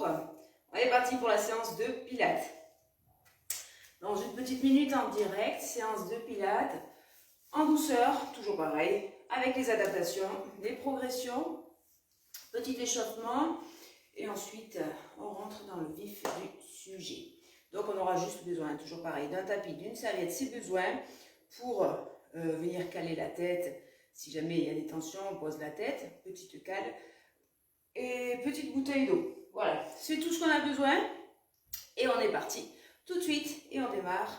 bonjour. On est parti pour la séance de pilates. Dans une petite minute en direct, séance de pilates en douceur, toujours pareil, avec les adaptations, les progressions, petit échauffement et ensuite on rentre dans le vif du sujet. Donc on aura juste besoin, toujours pareil, d'un tapis, d'une serviette si besoin pour venir caler la tête. Si jamais il y a des tensions, on pose la tête, petite cale et petite bouteille d'eau. Voilà, c'est tout ce qu'on a besoin et on est parti tout de suite et on démarre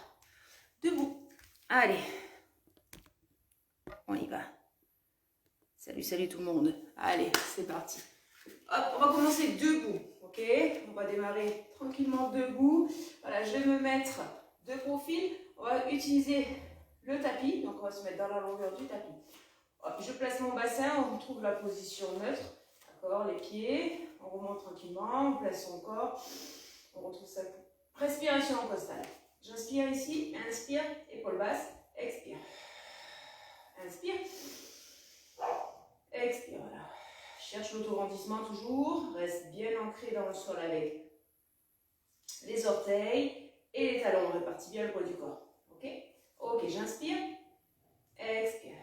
debout. Allez, on y va. Salut tout le monde. Allez, c'est parti. Hop, on va commencer debout, ok? On va démarrer tranquillement debout. Voilà, je vais me mettre de profil. On va utiliser le tapis, donc on va se mettre dans la longueur du tapis. Hop, je place mon bassin, on retrouve la position neutre. D'accord, les pieds, on remonte tranquillement, on place son corps, on retrouve sa respiration en costale. J'inspire ici, inspire, épaule basse, expire. Inspire, expire, voilà. Cherche l'auto-rendissement toujours, reste bien ancré dans le sol avec les orteils et les talons, on répartit bien le poids du corps. Ok? Ok, j'inspire, expire.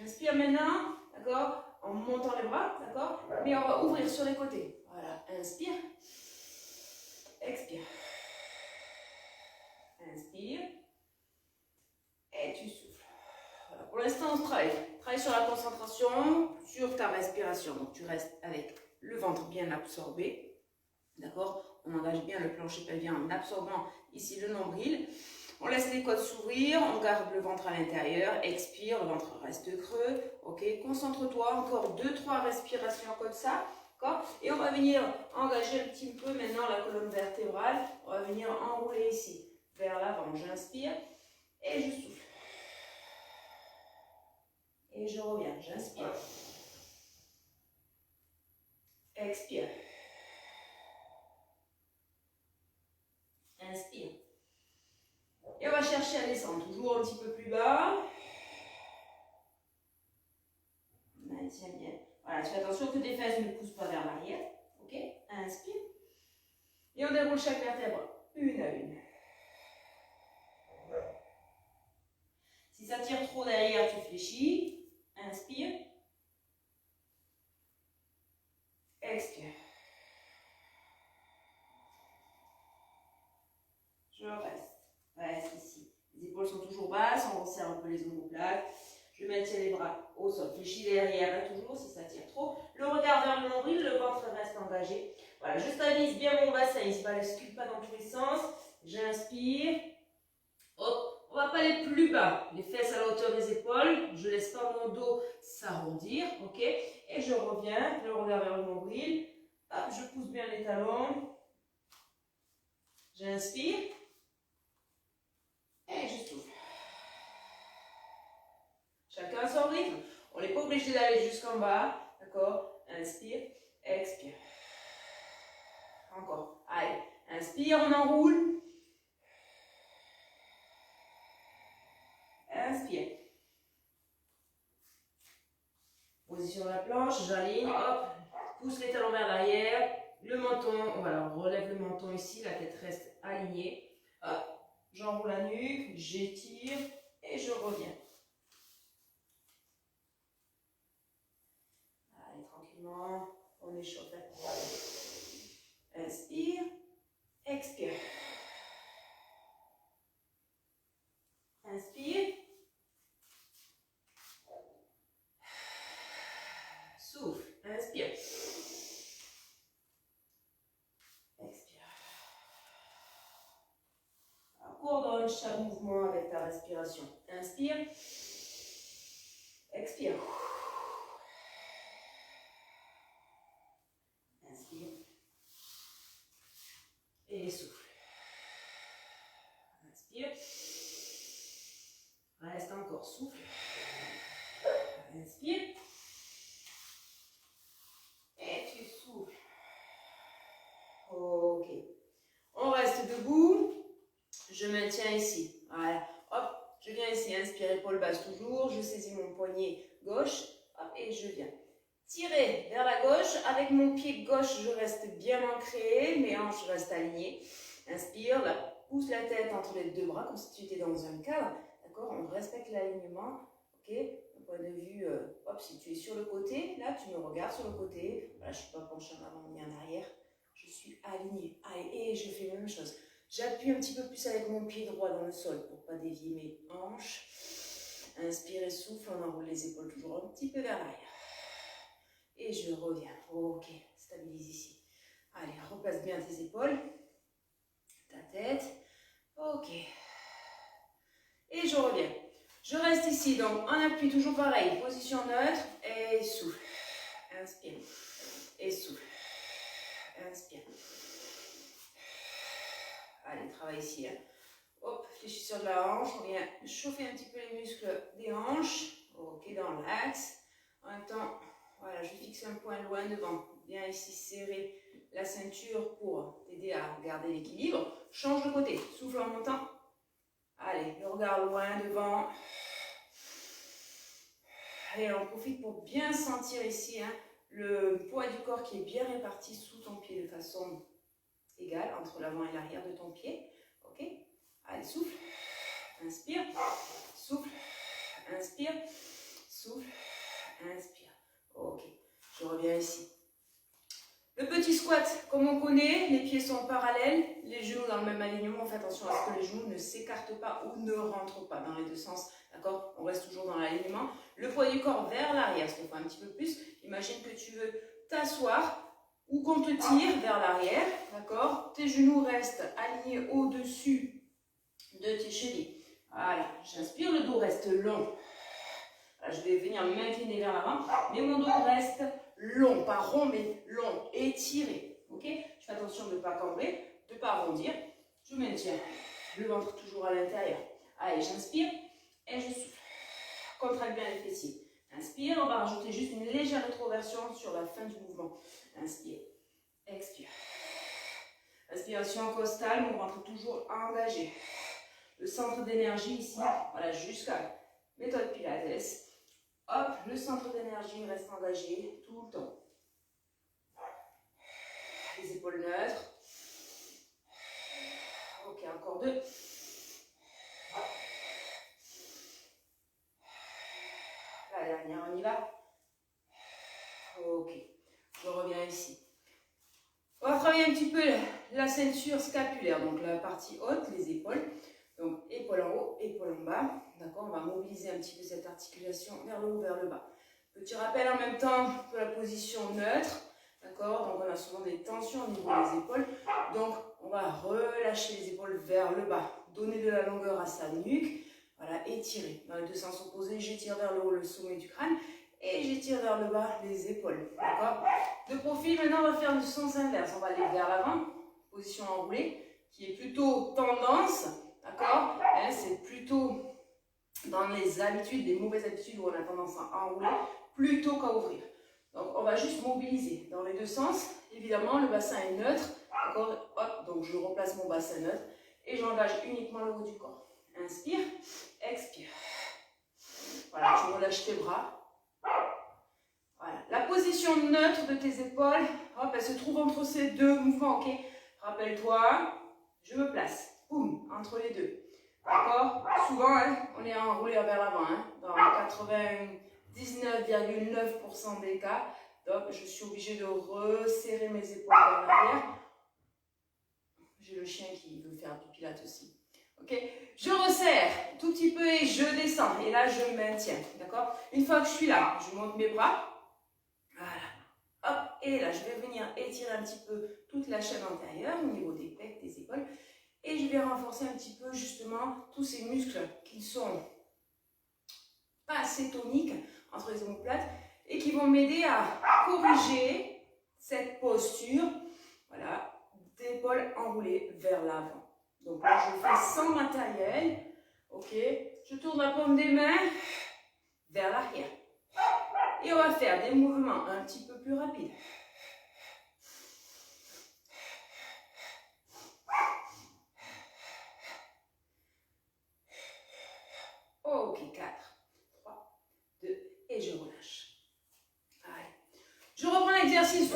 J'inspire maintenant, d'accord? En montant les bras, d'accord? Mais on va ouvrir sur les côtés. Voilà, inspire, expire. Inspire, et tu souffles. Voilà. Pour l'instant, on travaille sur la concentration, sur ta respiration. Donc, tu restes avec le ventre bien absorbé, d'accord? On engage bien le plancher pelvien en absorbant ici le nombril. On laisse les côtes s'ouvrir, on garde le ventre à l'intérieur, expire, le ventre reste creux, ok? Concentre-toi, encore 2-3 respirations comme ça, d'accord? Et on va venir engager un petit peu maintenant la colonne vertébrale, on va venir enrouler ici, vers l'avant, j'inspire et je souffle. Et je reviens, j'inspire. Expire. Inspire. Et on va chercher à descendre, toujours un petit peu plus bas. Maintiens bien. Voilà, tu fais attention que tes fesses ne poussent pas vers l'arrière. Ok? Inspire. Et on déroule chaque vertèbre, une à une. Si ça tire trop derrière, tu fléchis. Inspire. Expire. Je reste ici. Les épaules sont toujours basses, on resserre un peu les omoplates. Je maintiens les bras au sol. Fléchis derrière, là toujours, si ça tire trop. Le regard vers le nombril, le ventre reste engagé. Voilà, je stabilise bien mon bassin, il ne se bascule pas dans tous les sens. J'inspire. Hop, on ne va pas aller plus bas. Les fesses à la hauteur des épaules. Je ne laisse pas mon dos s'arrondir, ok? Et je reviens, le regard vers le nombril. Hop, je pousse bien les talons. J'inspire. Et je souffle. Chacun son rythme. On n'est pas obligé d'aller jusqu'en bas. D'accord? Inspire, expire. Encore. Allez. Inspire, on enroule. Inspire. Position de la planche, j'aligne. Hop. Pousse les talons vers l'arrière. Le menton, voilà, on relève le menton ici. La tête reste alignée. Hop. J'enroule la nuque. J'étire. Et je reviens. Allez, tranquillement. On échauffe la tête. Inspire. Expire. Inspire. Souffle. Inspire. Expire. Alors, coordonne chaque mouvement avec ta respiration. Inspire. Expire. Inspire. Et souffle. Inspire. Reste encore, souffle. Inspire. Et tu souffles. Ok. On reste debout. Je maintiens ici. Voilà. Hop, je viens ici. Inspire, épaule basse toujours. Je saisis mon poignet gauche. Hop, et je viens. tirer vers la gauche. Avec mon pied gauche, je reste bien ancré, mes hanches restent alignées. Inspire, là, pousse la tête entre les deux bras, comme si tu étais dans un cadre. D'accord? On respecte l'alignement. Ok? D'un point de vue, hop, si tu es sur le côté, là, tu me regardes sur le côté. Voilà, je ne suis pas penchée en avant ni en arrière. Je suis alignée. Allez, et je fais la même chose. J'appuie un petit peu plus avec mon pied droit dans le sol pour ne pas dévier mes hanches. Inspire et souffle, on enroule les épaules toujours un petit peu vers l'arrière. Et je reviens. Ok, stabilise ici. Allez, replace bien tes épaules, ta tête. Ok. Et je reviens. Je reste ici, donc on appuie toujours pareil. Position neutre et souffle. Inspire. Et souffle. Inspire. Allez, travaille ici. Hein. Hop, fléchisseur de la hanche. On vient chauffer un petit peu les muscles des hanches. Ok, dans l'axe. En même temps, voilà, je fixe un point loin devant. Bien ici serrer la ceinture pour t'aider à garder l'équilibre. Change de côté. Souffle en montant. Allez, le regard loin devant. Allez, on profite pour bien sentir ici hein, le poids du corps qui est bien réparti sous ton pied de façon égale entre l'avant et l'arrière de ton pied. Ok? Allez, souffle. Inspire. Souffle. Inspire. Souffle. Inspire. Ok. Je reviens ici. Le petit squat, comme on connaît, les pieds sont parallèles, les genoux dans le même alignement. On fait attention à ce que les genoux ne s'écartent pas ou ne rentrent pas dans les deux sens. D'accord? On reste toujours dans l'alignement. Le poids du corps vers l'arrière, ce qu'on fait un petit peu plus. Imagine que tu veux t'asseoir ou qu'on te tire vers l'arrière. D'accord? Tes genoux restent alignés au-dessus de tes chevilles. Voilà. J'inspire, le dos reste long. Là, je vais venir m'incliner vers l'avant, mais mon dos reste long, pas rond, mais long, étiré. Ok? Je fais attention de ne pas cambrer, de ne pas arrondir. Je maintiens le ventre toujours à l'intérieur. Allez, j'inspire et je souffle. Contracte bien les fessiers. Inspire, on va rajouter juste une légère rétroversion sur la fin du mouvement. Inspire, expire. Inspiration costale, mon ventre toujours engagé. Le centre d'énergie ici, voilà, jusqu'à méthode Pilates. Hop, le centre d'énergie reste engagé tout le temps. Les épaules neutres. Ok, encore deux. La dernière, on y va. Ok, je reviens ici. On va travailler un petit peu la ceinture scapulaire, donc la partie haute, les épaules. Donc, épaules en haut, épaules en bas. D'accord, on va mobiliser un petit peu cette articulation vers le haut, vers le bas. Petit rappel en même temps de la position neutre. D'accord, donc on a souvent des tensions au niveau des épaules. Donc, on va relâcher les épaules vers le bas. Donner de la longueur à sa nuque. Voilà, étirer. Dans les deux sens opposés, j'étire vers le haut le sommet du crâne. Et j'étire vers le bas les épaules. D'accord. De profil, maintenant, on va faire le sens inverse. On va aller vers l'avant. Position enroulée, qui est plutôt tendance. D'accord, c'est plutôt dans les habitudes, des mauvaises habitudes où on a tendance à enrouler plutôt qu'à ouvrir. Donc on va juste mobiliser dans les deux sens. Évidemment, le bassin est neutre. D'accord, hop, donc je replace mon bassin neutre et j'engage uniquement le haut du corps. Inspire, expire. Voilà, tu relâches tes bras. Voilà, la position neutre de tes épaules, hop, elle se trouve entre ces deux mouvements. Ok, rappelle-toi, je me place. Boum, entre les deux. D'accord? Souvent, hein, on est enroulé vers l'avant. Hein, dans 99,9% des cas. Donc, je suis obligée de resserrer mes épaules vers l'arrière. J'ai le chien qui veut faire du pilates aussi. Ok? Je resserre tout petit peu et je descends. Et là, je maintiens. D'accord? Une fois que je suis là, je monte mes bras. Voilà. Hop. Et là, je vais venir étirer un petit peu toute la chaîne antérieure au niveau des pecs, des épaules. Et je vais renforcer un petit peu justement tous ces muscles qui sont pas assez toniques entre les omoplates et qui vont m'aider à corriger cette posture, voilà, d'épaules enroulées vers l'avant. Donc là, je fais sans matériel, ok, je tourne la paume des mains vers l'arrière. Et on va faire des mouvements un petit peu plus rapides. Ok, 4, 3, 2, et je relâche. Allez.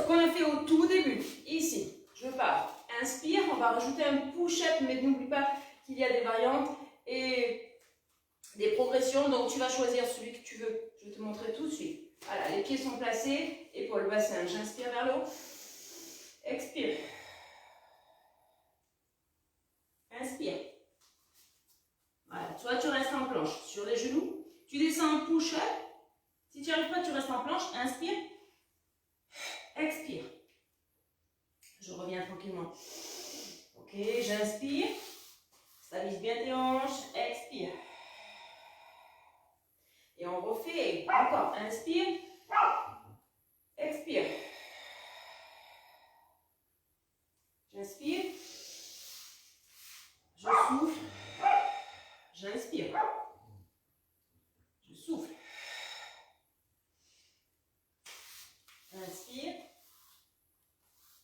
qu'on a fait au tout début. Ici, je pars. Inspire, on va rajouter un push-up, mais n'oublie pas qu'il y a des variantes et des progressions. Donc, tu vas choisir celui que tu veux. Je vais te montrer tout de suite. Voilà, les pieds sont placés, épaules, bassin. J'inspire vers le haut. Expire. Inspire. Voilà, soit tu restes en planche sur les genoux. Tu descends en push-up. Si tu n'y arrives pas, tu restes en planche. Inspire. Expire. Je reviens tranquillement. Ok, j'inspire. Stabilise bien tes hanches. Expire. Et on refait. Encore. Inspire. Expire. J'inspire. Je souffle. J'inspire. Je souffle. Inspire.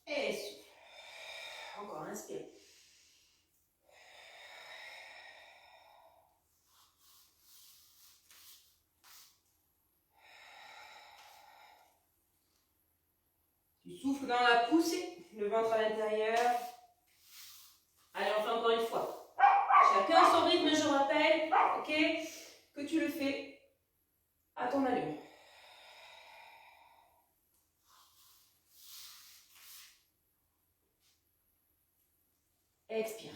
Et souffle. Encore. Inspire. Tu souffles dans la poussée, le ventre à l'intérieur. Allez, on fait encore une fois. Chacun son rythme, je rappelle, ok, que tu le fais à ton allure. Expire.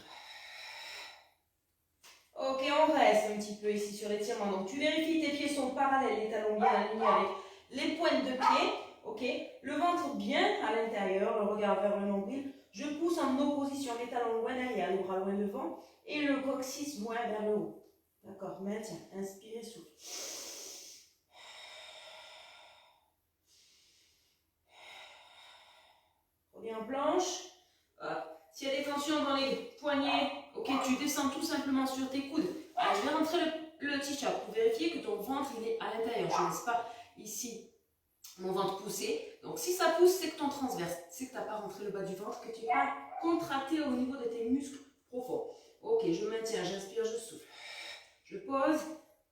Ok, on reste un petit peu ici sur l'étirement. Donc, tu vérifies que tes pieds sont parallèles, les talons bien alignés avec les pointes de pied. Ok, le ventre bien à l'intérieur, le regard vers le nombril. Je pousse en opposition, les talons loin derrière, les bras loin devant et le coccyx loin vers le haut. D'accord, maintiens. Inspire et souffle. Reviens en planche. S'il y a des tensions dans les poignets, ok, tu descends tout simplement sur tes coudes. Alors, je vais rentrer le t-shirt pour vérifier que ton ventre il est à l'intérieur. Je ne laisse pas ici mon ventre pousser. Donc, si ça pousse, c'est que ton transverse, c'est que tu n'as pas rentré le bas du ventre, que tu n'es pas contracté au niveau de tes muscles profonds. Ok, je maintiens, j'inspire, je souffle. Je pose,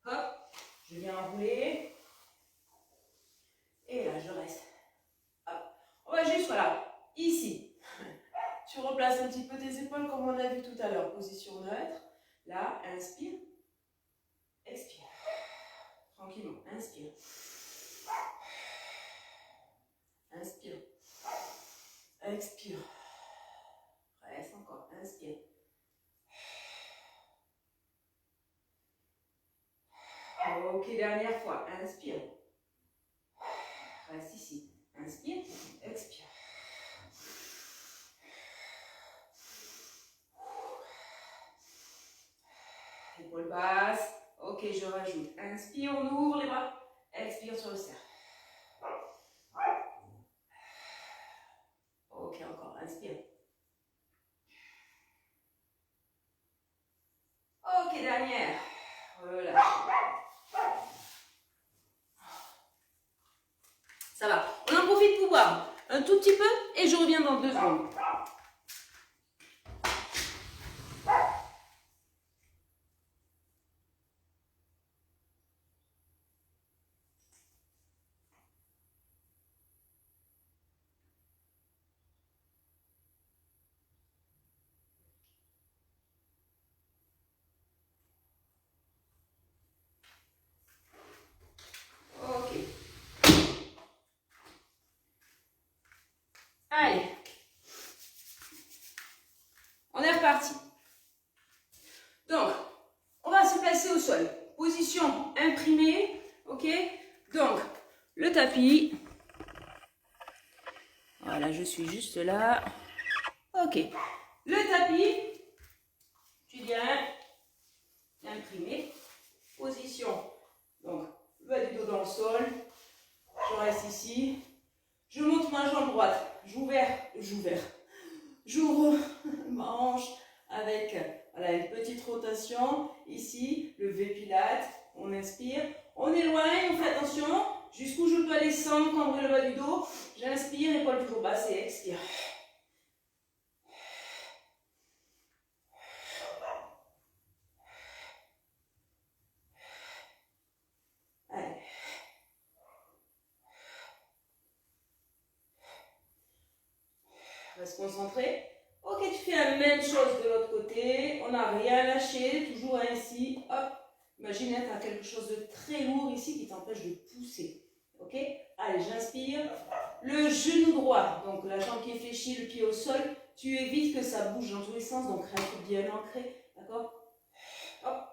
hop, je viens enrouler. Et là, je reste. Hop. On va juste, voilà, ici. Tu replaces un petit peu tes épaules comme on a vu tout à l'heure. Position neutre. Là, inspire. Expire. Tranquillement. Inspire. Inspire. Expire. Reste encore. Inspire. Ok, dernière fois. Inspire. Reste ici. Inspire. Expire. Épaules basses. Ok, je rajoute. Inspire, on ouvre les bras. Expire sur le cercle. Ok, encore. Inspire. Ok, dernière. Relâche. Ça va. On en profite pour boire un tout petit peu et je reviens dans 2 secondes. Allez, on est reparti. Donc, on va se placer au sol. Position imprimée, ok? Donc, le tapis. Voilà, je suis juste là. Ok. Le tapis, tu viens imprimer. Position, donc, le bas du dos dans le sol. Je reste ici. Je monte ma jambe droite. J'ouvre ma hanche avec voilà, une petite rotation. Ici, le V-Pilates. On inspire. On éloigne, on fait attention. Jusqu'où je peux aller sans cambrer le bas du dos. J'inspire, épaule toujours basse et expire. Allez. Reste concentré. Ok, tu fais la même chose de l'autre côté. On n'a rien lâché, toujours ainsi. Hop. Imagine être à quelque chose de très lourd ici qui t'empêche de pousser. Ok? Allez, j'inspire. Le genou droit, donc la jambe qui est fléchie, le pied au sol. Tu évites que ça bouge dans tous les sens, donc reste bien ancré. D'accord? Hop.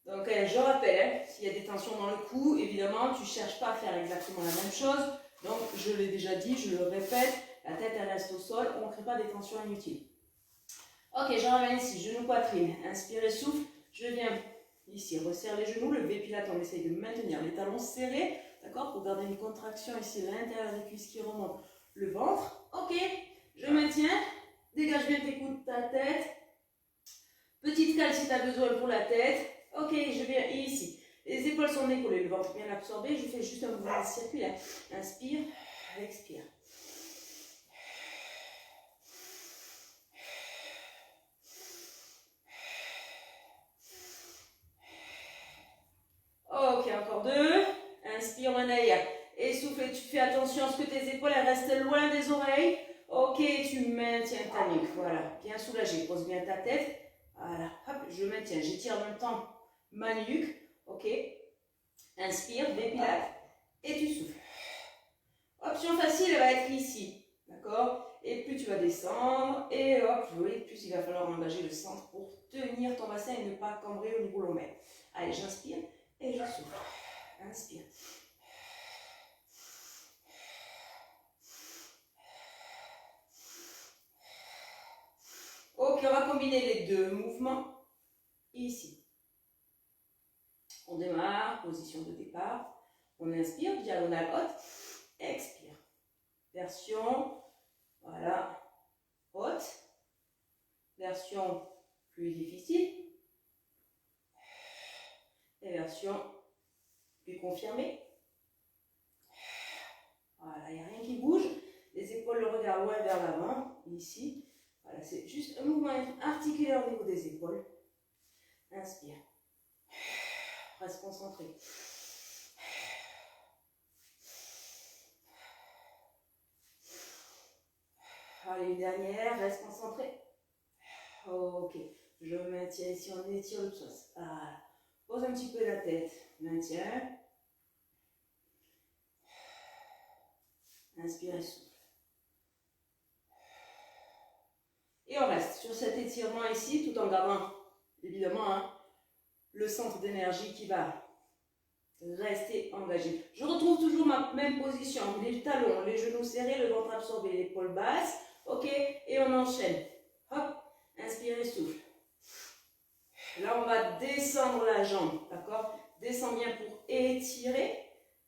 Donc, je rappelle, s'il y a des tensions dans le cou, évidemment, tu ne cherches pas à faire exactement la même chose. Donc, je l'ai déjà dit, je le répète, la tête elle reste au sol, on ne crée pas des tensions inutiles. Ok, je ramène ici, genou, poitrine, inspire et souffle. Je viens ici, resserre les genoux, le V pilate, on essaye de maintenir les talons serrés, d'accord, pour garder une contraction ici, l'intérieur des cuisses qui remonte, le ventre. Ok, je maintiens, dégage bien tes coudes de ta tête. Petite cale si tu as besoin pour la tête. Ok, je viens ici. Les épaules sont décollées, le ventre bien absorbé. Je fais juste un mouvement circulaire. Inspire, expire. Ok, encore deux. Inspire, Manaya. Et souffle, tu fais attention à ce que tes épaules elles restent loin des oreilles. Ok, tu maintiens ta nuque. Voilà, bien soulagé. Pose bien ta tête. Voilà, hop, je maintiens. J'étire en même temps ma nuque. Ok. Inspire, dépilate. Et tu souffles. Option facile, elle va être ici. D'accord? Et plus tu vas descendre. Et hop, oui, plus il va falloir engager le centre pour tenir ton bassin et ne pas cambrer au niveau lombaire. Allez, j'inspire et je souffle. Inspire. Ok, on va combiner les deux mouvements. Ici. On démarre, position de départ. On inspire, diagonale haute. Expire. Version, voilà, haute. Version plus difficile. Et version plus confirmée. Voilà, il n'y a rien qui bouge. Les épaules, le regard loin vers l'avant. Ici. Voilà, c'est juste un mouvement articulaire au niveau des épaules. Inspire. Reste concentré. Allez, une dernière, reste concentré. Ok, je maintiens ici, on étire le psoas. Voilà. Pose un petit peu la tête. Maintiens. Inspire et souffle. Et on reste sur cet étirement ici, tout en gardant, évidemment, le centre d'énergie qui va rester engagé. Je retrouve toujours ma même position. Les talons, les genoux serrés, le ventre absorbé, l'épaule basse. Ok, et on enchaîne. Hop, inspire et souffle. Là, on va descendre la jambe, d'accord? Descends bien pour étirer.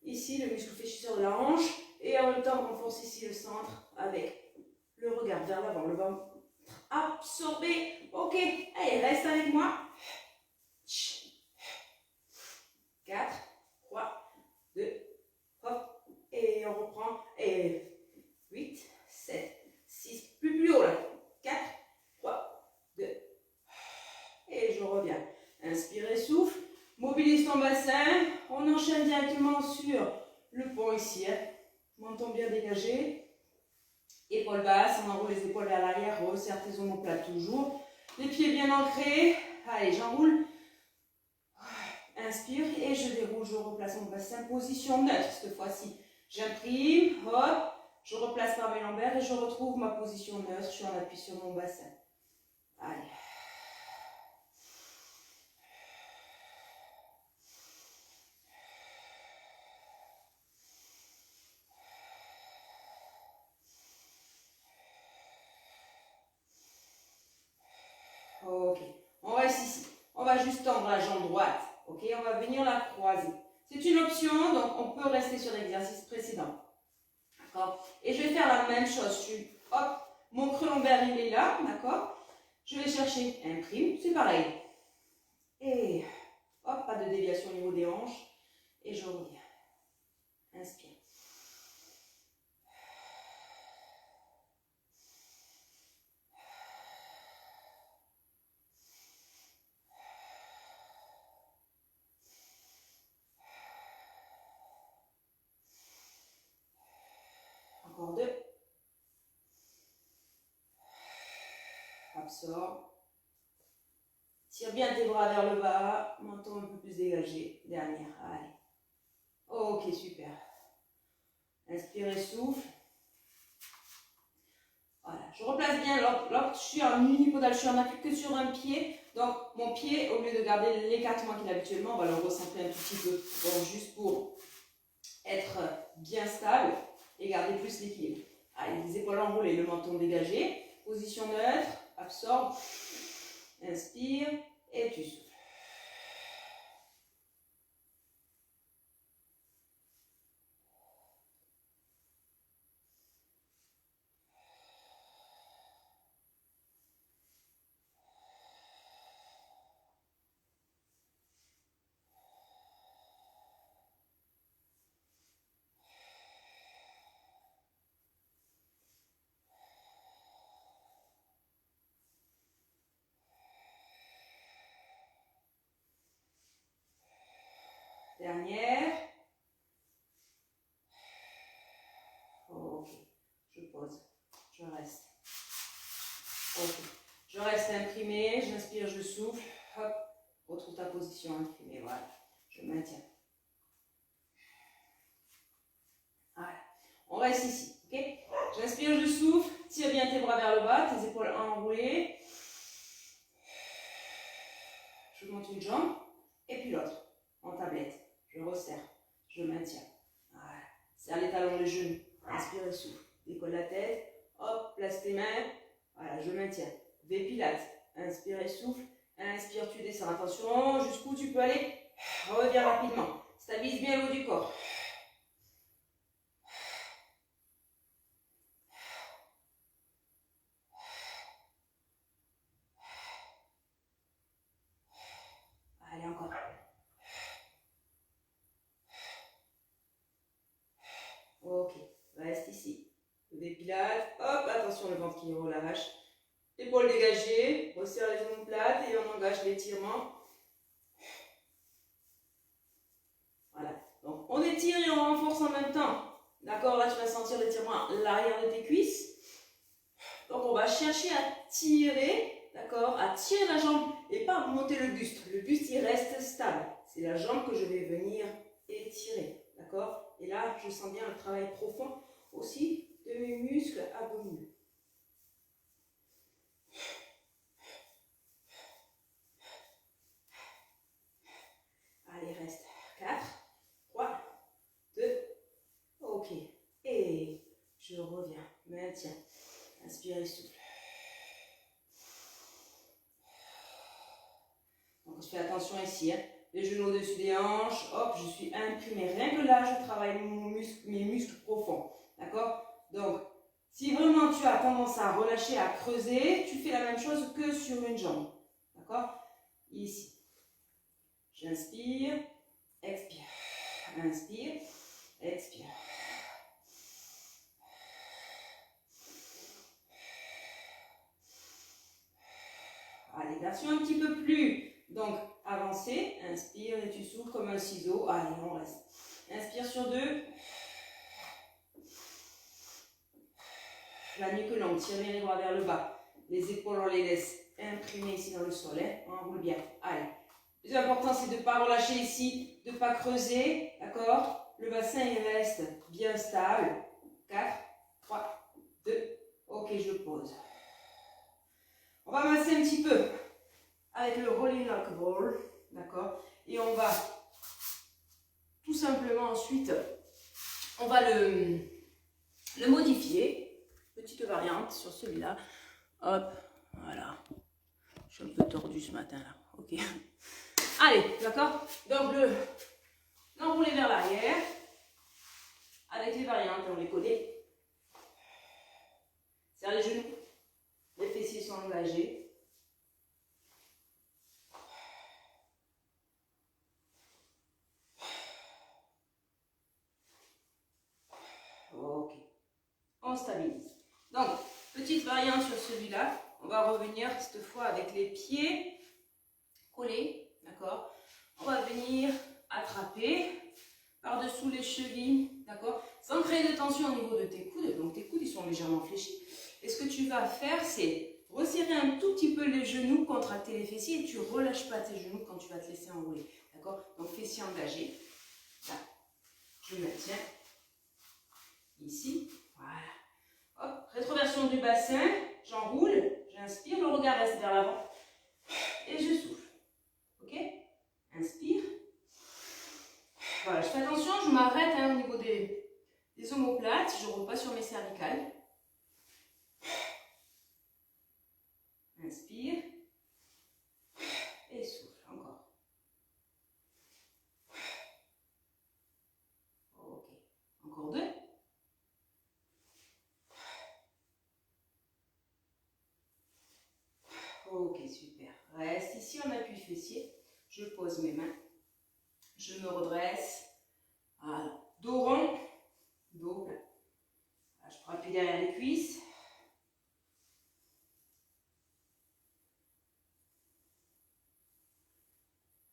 Ici, le muscle fléchisseur de la hanche. Et en même temps, on renforce ici le centre avec le regard vers l'avant, le ventre absorbé. Ok, allez, reste avec moi. 4, 3, 2, hop, et on reprend. Et 8, 7, 6, plus haut là. 4, 3, 2, et je reviens. Inspire et souffle. Mobilise ton bassin. On enchaîne directement sur le pont ici. Menton bien dégagé. Épaules basses, on enroule les épaules vers l'arrière, resserre tes omoplates toujours. Les pieds bien ancrés. Allez, j'enroule. Inspire et je déroule, je replace mon bassin. Position neutre cette fois-ci. J'imprime, hop, je replace par mes lombaires et je retrouve ma position neutre. Je suis en appui sur mon bassin. Allez. Ok, on reste ici. On va juste tendre la jambe droite. Ok, on va venir la croiser. C'est une option, donc on peut rester sur l'exercice précédent. D'accord? Et je vais faire la même chose. Hop, mon creux lombaire il est là, d'accord? Je vais chercher un prime, c'est pareil. Et hop, pas de déviation au niveau des hanches. Et je reviens. Inspire. Encore 2. Absorbe. Tire bien tes bras vers le bas. Menton un peu plus dégagé. Dernière. Allez. Ok, super. Inspire et souffle. Voilà. Je replace bien l'autre. Je suis en unipodal. Je suis en appui que sur un pied. Donc, mon pied, au lieu de garder l'écartement qu'il a habituellement, on va le recentrer un tout petit peu. Donc, juste pour être bien stable et garder plus l'équilibre. Allez, les épaules enroulées, le menton dégagé. Position neutre. Absorbe. Inspire et tu souffles. Dernière. Ok. Je pose. Je reste. Ok. Je reste imprimé. J'inspire, je souffle. Hop. Retrouve ta position imprimée. Voilà. Je maintiens. Voilà. On reste ici. Ok. J'inspire, je souffle. Tire bien tes bras vers le bas. Tes épaules enroulées. Je monte une jambe. Et puis l'autre. En tablette. Je resserre. Je maintiens. Voilà. Serre les talons, les genoux. Inspire et souffle. Décolle la tête. Hop, place tes mains. Voilà, je maintiens. V Pilates. Inspire et souffle. Inspire, tu descends. Attention, jusqu'où tu peux aller. Reviens rapidement. Stabilise bien le haut du corps. Allez, encore. Ok, reste ici. V Pilates. Hop, attention, le ventre qui relâche. Épaules dégagées. Resserre les genoux plates et on engage l'étirement. Voilà. Donc, on étire et on renforce en même temps. D'accord? Là, tu vas sentir l'étirement à l'arrière de tes cuisses. Donc, on va chercher à tirer, d'accord? À tirer la jambe et pas monter le buste. Le buste, il reste stable. C'est la jambe que je vais venir étirer, d'accord? Et là, je sens bien le travail profond aussi de mes muscles abdominaux. Allez, reste 4, 3, 2, ok. Et je reviens, maintiens. Inspire et souffle. Donc, je fais attention ici, hein. Les genoux au-dessus des hanches, hop, je suis imprimé. Rien que là, je travaille mes muscles profonds, d'accord? Donc, si vraiment tu as tendance à relâcher, à creuser, tu fais la même chose que sur une jambe, d'accord? Ici, j'inspire, expire, inspire, expire. Allez, version un petit peu plus. Donc, avancez, inspire et tu souffles comme un ciseau. Allez, on reste. Inspire sur 2. La nuque longue, tire bien les bras vers le bas. Les épaules, on les laisse imprimer ici dans le sol. Hein. On enroule bien. Allez. Le plus important, c'est de ne pas relâcher ici, de ne pas creuser. D'accord? Le bassin, il reste bien stable. 4, 3, 2. Ok, je pose. On va masser un petit peu avec le Rolling Lock Ball. D'accord? Et on va tout simplement ensuite, on va le modifier. Petite variante sur celui-là. Hop, voilà. Je suis un peu tordu ce matin là. Ok. Allez, d'accord? Donc l'enrouler vers l'arrière. Avec les variantes, on les connaît. Serre les genoux. Les fessiers sont engagés. Ok. On stabilise. Donc, petite variante sur celui-là. On va revenir cette fois avec les pieds collés. D'accord? On va venir attraper par-dessous les chevilles. D'accord? sans créer de tension au niveau de tes coudes. Donc tes coudes, ils sont légèrement fléchis. Et ce que tu vas faire, c'est resserrer un tout petit peu les genoux, contracter les fessiers et tu ne relâches pas tes genoux quand tu vas te laisser enrouler. D'accord? Donc fessiers engagés. Là, je maintiens. Ici, voilà. Hop, rétroversion du bassin, j'enroule, j'inspire, le regard reste vers l'avant et je souffle. Ok? Inspire. Voilà, je fais attention, je m'arrête au niveau des omoplates, je ne roule pas sur mes cervicales. Inspire et souffle, encore. Ok, encore 2. Ok, super. Reste ici en appui fessier. Je pose mes mains. Je me redresse. Voilà. Dos rond. Dos plat. Je prends appui derrière les cuisses.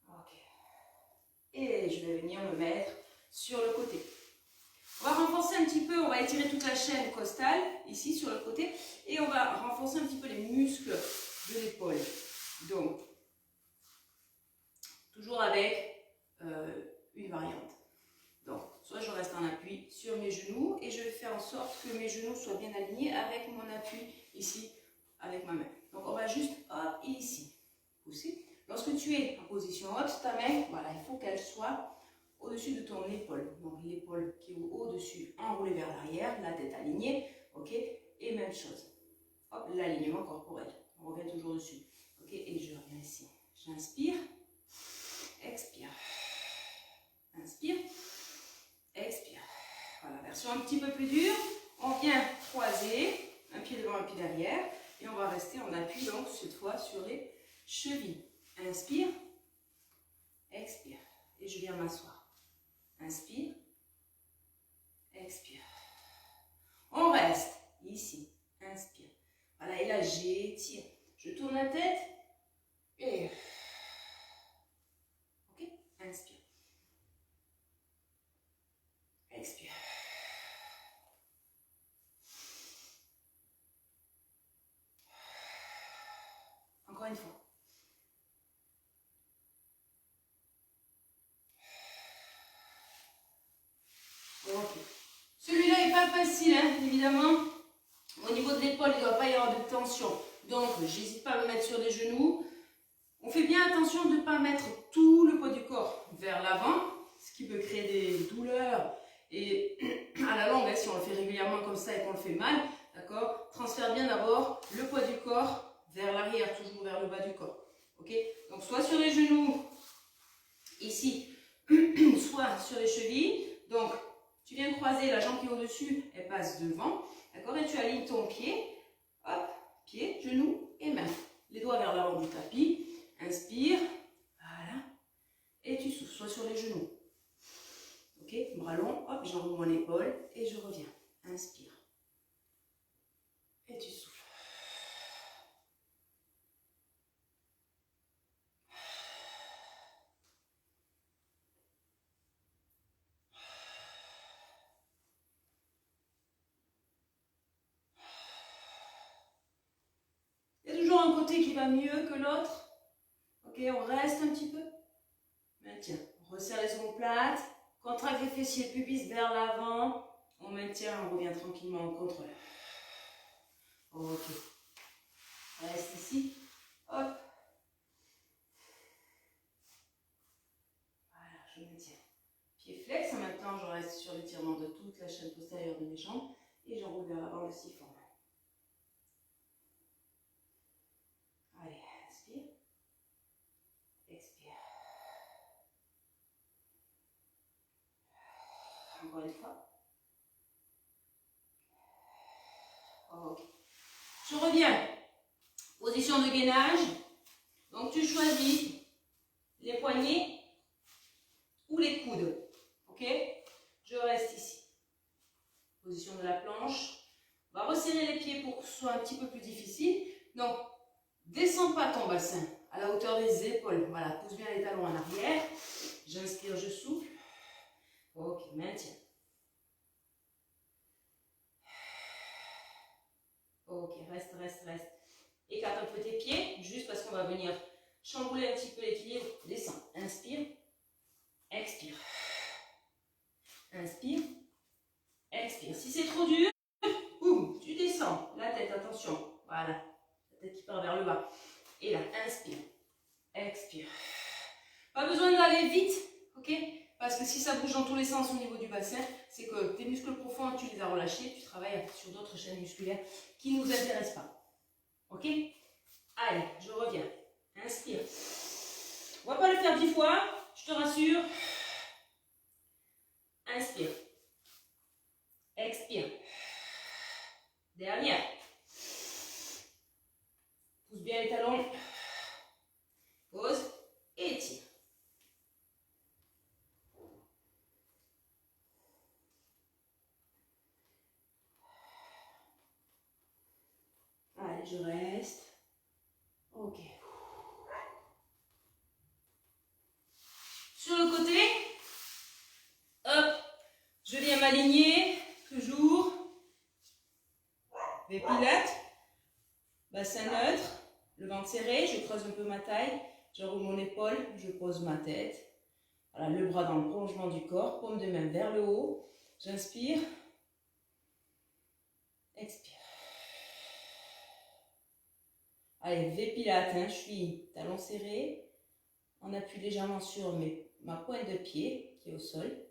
Ok. Et je vais venir me mettre sur le côté. On va renforcer un petit peu, on va étirer toute la chaîne costale, ici sur le côté. Et on va renforcer un petit peu les muscles de l'épaule. Donc, toujours avec une variante. Donc, soit je reste en appui sur mes genoux et je vais faire en sorte que mes genoux soient bien alignés avec mon appui ici, avec ma main. Donc, on va juste, hop, et ici, pousser. Lorsque tu es en position haute, ta main, voilà, il faut qu'elle soit au-dessus de ton épaule. Donc, l'épaule qui est au-dessus, enroulée vers l'arrière, la tête alignée, ok? Et même chose. Hop, l'alignement corporel. On revient toujours dessus. Ok, et je reviens ici. J'inspire, expire. Inspire, expire. Voilà, version un petit peu plus dure. On vient croiser, un pied devant, un pied derrière. Et on va rester en appui, donc, cette fois, sur les chevilles. Inspire, expire. Et je viens m'asseoir. Inspire, expire. On reste ici. Inspire. Voilà, et là, j'étire. Je tourne la tête. Et... ok, inspire. Expire. Encore une fois. Ok. Celui-là n'est pas facile, hein, évidemment. Au niveau de l'épaule, il ne doit pas y avoir de tension. Donc, j'hésite pas à me mettre sur les genoux. On fait bien attention de ne pas mettre tout le poids du corps vers l'avant, ce qui peut créer des douleurs. Et à la longue, si on le fait régulièrement comme ça et qu'on le fait mal, d'accord, transfère bien d'abord le poids du corps vers l'arrière, toujours vers le bas du corps. Ok? Donc, soit sur les genoux, ici, soit sur les chevilles. Donc, tu viens croiser la jambe qui est au-dessus, elle passe devant. D'accord? Et tu alignes ton pied. Hop, pied, genou et main. Les doigts vers l'avant du tapis. Inspire. Voilà. Et tu souffles, soit sur les genoux. Ok? Bras long. Hop, j'enroule mon épaule et je reviens. Inspire. Et tu souffles. Il y a toujours un côté qui va mieux que l'autre. Ok, on reste un petit peu. Maintien. On resserre les omoplates. Contracte les fessiers, pubis vers l'avant. On maintient, on revient tranquillement en contrôle. Ok. Reste ici. Hop. Voilà, je maintiens. Pied flex. Maintenant, je reste sur l'étirement de toute la chaîne postérieure de mes jambes. Et j'enroule vers l'avant le siphon. Allez, inspire. Expire. Encore une fois. Ok. Je reviens. Position de gainage. Donc, tu choisis les poignets ou les coudes. Ok? Je reste ici. Position de la planche. On va resserrer les pieds pour que ce soit un petit peu plus difficile. Donc, descends pas ton bassin à la hauteur des épaules. Voilà, pousse bien les talons en arrière. J'inspire, je souffle. Ok, maintiens. reste, reste, reste. Écarte un peu tes pieds, juste parce qu'on va venir chambouler un petit peu l'équilibre. Descends, inspire, expire. Inspire, expire. Si c'est trop dur, boum, tu descends. La tête, attention. Voilà, la tête qui part vers le bas. Et là, inspire, expire. Pas besoin d'aller vite, ok? Parce que si ça bouge dans tous les sens au niveau du bassin, c'est que tes muscles profonds, tu les as relâchés, tu travailles sur d'autres chaînes musculaires qui ne nous intéressent pas. Ok? Allez, je reviens. Inspire. On ne va pas le faire 10 fois, je te rassure. Inspire. Expire. Dernière. Pousse bien les talons. Pose et tire. Allez, je reste. Ok. Sur le côté, hop, je viens m'aligner, toujours. Les pilates, bassin neutre, le ventre serré, je creuse un peu ma taille, je roule mon épaule, je pose ma tête. Voilà, le bras dans le prolongement du corps, paume de main vers le haut. J'inspire, expire. Allez, V pilates, hein, je suis talon serré. On appuie légèrement sur ma pointe de pied qui est au sol.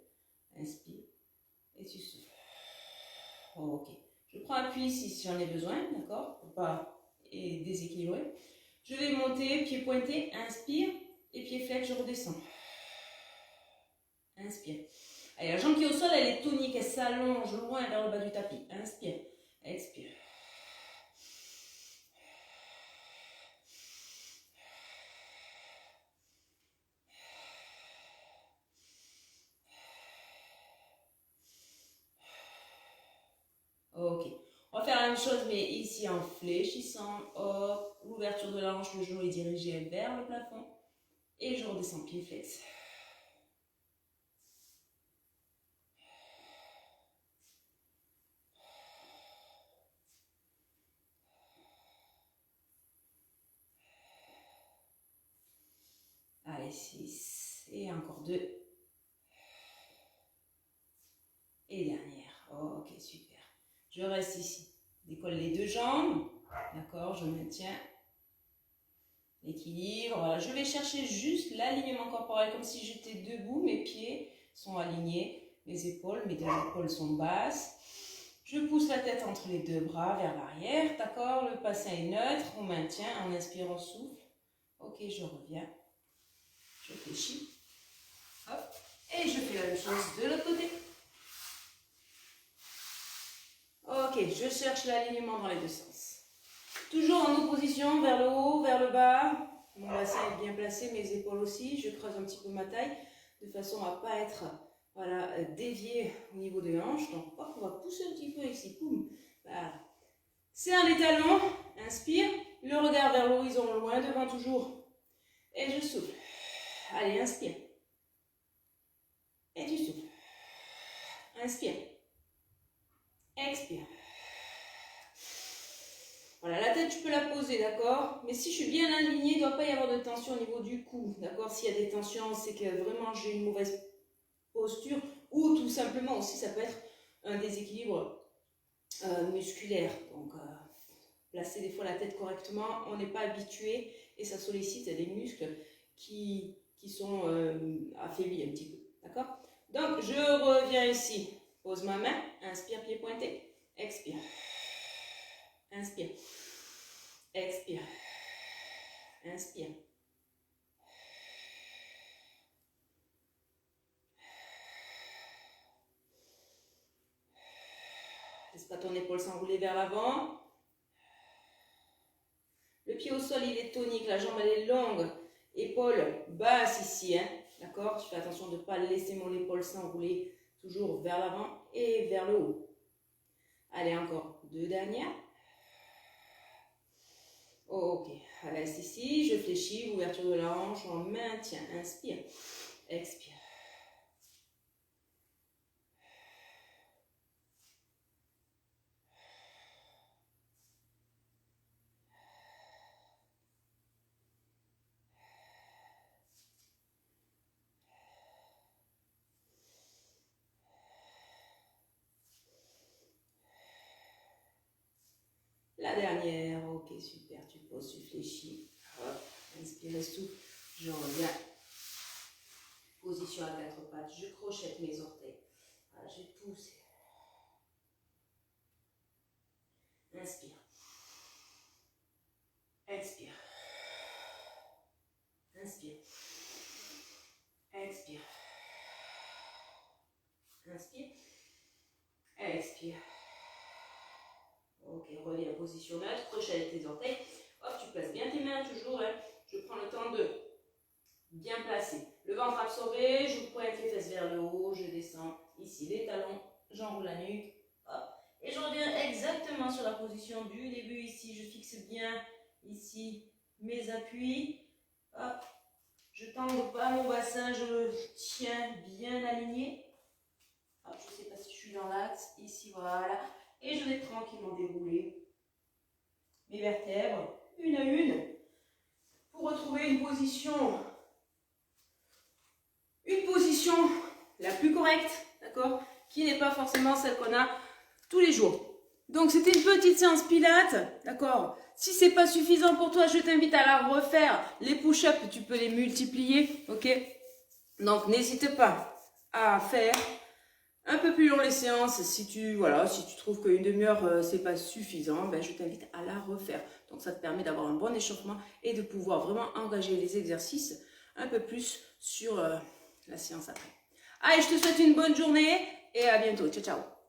Inspire et tu souffles. Ok. Je prends appui ici si j'en ai besoin, d'accord? Pour pas déséquilibrer. Je vais monter, pied pointé, inspire, et pied flex, je redescends. Inspire. Allez, la jambe qui est au sol, elle est tonique, elle s'allonge loin vers le bas du tapis. Inspire, expire. Ok. On va faire la même chose, mais ici en fléchissant. Hop, l'ouverture de la hanche, le genou est dirigé vers le plafond. Et je redescends, pied flex. Allez, 6. Et encore 2. Et dernière. Ok, super. Je reste ici. Décolle les deux jambes. D'accord, je maintiens l'équilibre. Voilà, je vais chercher juste l'alignement corporel comme si j'étais debout. Mes pieds sont alignés. Mes épaules, mes deux épaules sont basses. Je pousse la tête entre les deux bras vers l'arrière. D'accord, le bassin est neutre. On maintient. En inspirant, on souffle. Ok, je reviens. Je fléchis. Hop. Et je fais la même chose de l'autre côté. Ok, je cherche l'alignement dans les deux sens. Toujours en opposition, vers le haut, vers le bas. Mon bassin est bien placé, mes épaules aussi. Je creuse un petit peu ma taille de façon à ne pas être dévié au niveau des hanches. Donc, hop, on va pousser un petit peu ici. Boum. Voilà. Serre les talons. Inspire. Le regard vers l'horizon, loin devant toujours. Et je souffle. Allez, inspire. Et tu souffles. Inspire. Expire. Voilà, la tête, tu peux la poser, d'accord? Mais si je suis bien alignée, il ne doit pas y avoir de tension au niveau du cou, d'accord? S'il y a des tensions, c'est que vraiment j'ai une mauvaise posture ou tout simplement aussi, ça peut être un déséquilibre musculaire. Donc, placer des fois la tête correctement, on n'est pas habitué et ça sollicite des muscles qui sont affaiblis un petit peu, d'accord? Donc, je reviens ici, pose ma main, inspire, pied pointé, expire. Inspire. Expire. Inspire. Laisse pas ton épaule s'enrouler vers l'avant. Le pied au sol, il est tonique. La jambe, elle est longue. Épaule basse ici. Hein. D'accord? Je fais attention de ne pas laisser mon épaule s'enrouler toujours vers l'avant et vers le haut. Allez, encore 2 dernières. Ok, reste ici, je fléchis, ouverture de la hanche, on maintient, inspire, expire. La dernière, ok, super, tu poses, tu fléchis. Hop, inspire, souffle, je reviens. Position à 4 pattes, je crochette mes orteils. Voilà, je pousse. Inspire. Expire. Inspire. Expire. Inspire. Expire. Ok, reviens en position neutre, crochet tes orteils. Hop, tu places bien tes mains toujours. Hein. Je prends le temps de bien placer. Le ventre absorbé, je pointe les fesses vers le haut, je descends ici les talons, j'enroule la nuque. Hop. Et je reviens exactement sur la position du début ici. Je fixe bien ici mes appuis. Hop. Je ne tends pas mon bassin, je tiens bien aligné. Hop, je ne sais pas si je suis dans l'axe. Ici, voilà. Et je vais tranquillement dérouler mes vertèbres, une à une, pour retrouver une position la plus correcte, d'accord, qui n'est pas forcément celle qu'on a tous les jours. Donc, c'était une petite séance pilates, d'accord. Si c'est pas suffisant pour toi, je t'invite à la refaire. Les push-ups, tu peux les multiplier, ok. Donc, n'hésite pas à faire un peu plus long les séances. Si tu trouves qu'une demi-heure, c'est pas suffisant, ben, je t'invite à la refaire. Donc, ça te permet d'avoir un bon échauffement et de pouvoir vraiment engager les exercices un peu plus sur la séance après. Allez, je te souhaite une bonne journée et à bientôt. Ciao, ciao.